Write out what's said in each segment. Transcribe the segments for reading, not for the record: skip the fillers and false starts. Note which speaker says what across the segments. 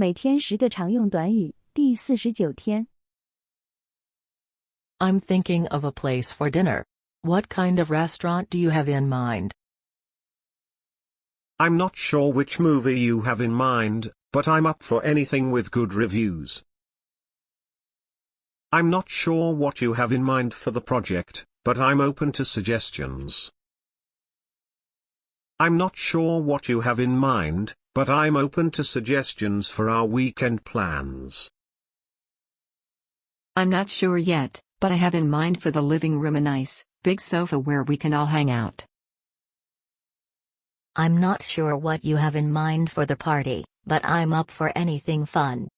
Speaker 1: 每天10个常用短语第49天。
Speaker 2: I'm thinking of a place for dinner. What kind of restaurant do you have in mind?
Speaker 3: I'm not sure which movie you have in mind, but I'm up for anything with good reviews. I'm not sure what you have in mind for the project, but I'm open to suggestions. I'm not sure what you have in mind, but I'm open to suggestions for our weekend plans.
Speaker 4: I'm not sure yet, but I have in mind for the living room a nice, big sofa where we can all hang out.
Speaker 5: I'm not sure what you have in mind for the party, but I'm up for anything fun.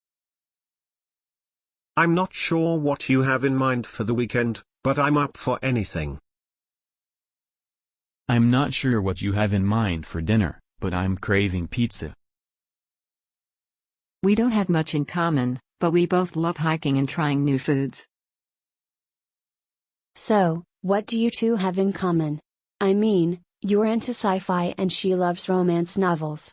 Speaker 3: I'm not sure what you have in mind for the weekend, but I'm up for anything.
Speaker 6: I'm not sure what you have in mind for dinner, but I'm craving pizza.
Speaker 4: We don't have much in common, but we both love hiking and trying new foods.
Speaker 7: So, what do you two have in common? I mean, you're into sci-fi and she loves romance novels.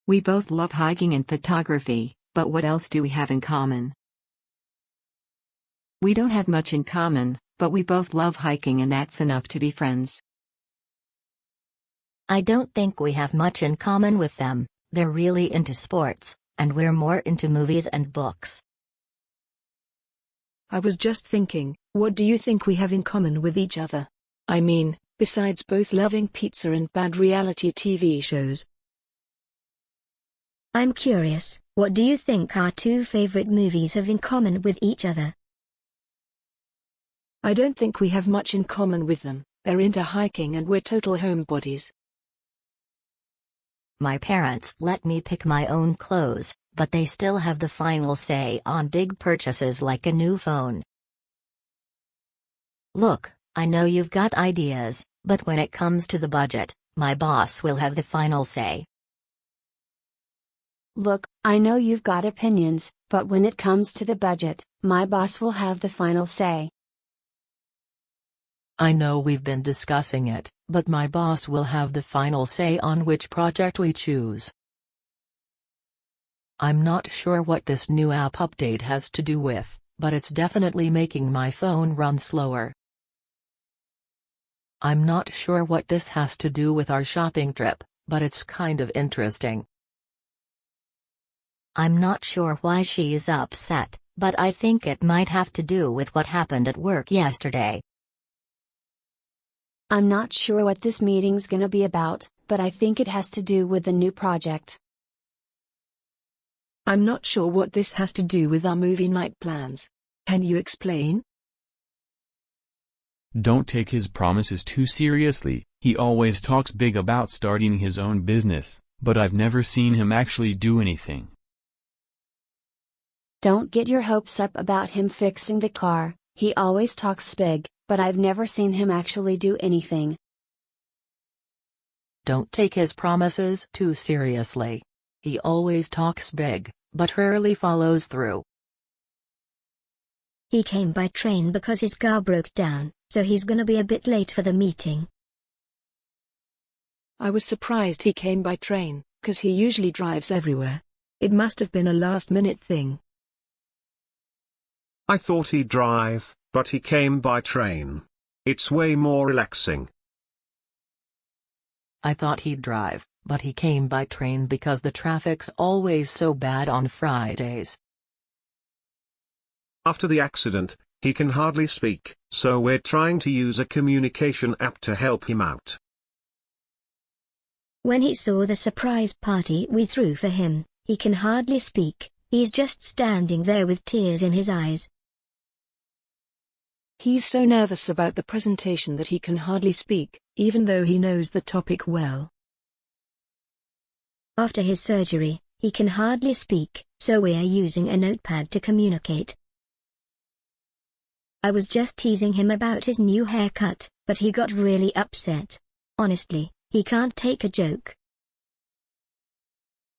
Speaker 4: We both love hiking and photography, but what else do we have in common? We don't have much in common, but we both love hiking and that's enough to be friends.
Speaker 5: I don't think we have much in common with them. They're really into sports, and we're more into movies and books.
Speaker 8: I was just thinking, what do you think we have in common with each other? I mean, besides both loving pizza and bad reality TV shows.
Speaker 9: I'm curious, what do you think our two favorite movies have in common with each other?
Speaker 8: I don't think we have much in common with them. They're into hiking and we're total homebodies.
Speaker 5: My parents let me pick my own clothes, but they still have the final say on big purchases like a new phone. Look, I know you've got ideas, but when it comes to the budget, my boss will have the final say.
Speaker 7: Look, I know you've got opinions, but when it comes to the budget, my boss will have the final say.
Speaker 2: I know we've been discussing it, but my boss will have the final say on which project we choose. I'm not sure what this new app update has to do with, but it's definitely making my phone run slower. I'm not sure what this has to do with our shopping trip, but it's kind of interesting.
Speaker 5: I'm not sure why she is upset, but I think it might have to do with what happened at work yesterday.
Speaker 7: I'm not sure what this meeting's gonna be about, but I think it has to do with the new project.
Speaker 8: I'm not sure what this has to do with our movie night plans. Can you explain?
Speaker 6: Don't take his promises too seriously. He always talks big about starting his own business, but I've never seen him actually do anything.
Speaker 7: Don't get your hopes up about him fixing the car. He always talks big, but I've never seen him actually do anything.
Speaker 2: Don't take his promises too seriously. He always talks big, but rarely follows through.
Speaker 9: He came by train because his car broke down, so he's gonna be a bit late for the meeting.
Speaker 8: I was surprised he came by train, 'cause he usually drives everywhere. It must have been a last-minute thing.
Speaker 3: I thought he'd drive, but he came by train. It's way more relaxing.
Speaker 2: I thought he'd drive, but he came by train because the traffic's always so bad on Fridays.
Speaker 3: After the accident, he can hardly speak, so we're trying to use a communication app to help him out.
Speaker 9: When he saw the surprise party we threw for him, he can hardly speak. He's just standing there with tears in his eyes.
Speaker 8: He's so nervous about the presentation that he can hardly speak, even though he knows the topic well.
Speaker 9: After his surgery, he can hardly speak, so we're using a notepad to communicate. I was just teasing him about his new haircut, but he got really upset. Honestly, he can't take a joke.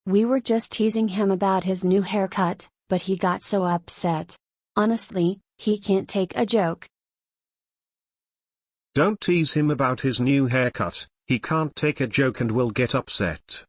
Speaker 7: We were just teasing him about his new haircut, but he got so upset. Honestly, he can't take a joke.
Speaker 3: Don't tease him about his new haircut, he can't take a joke and will get upset.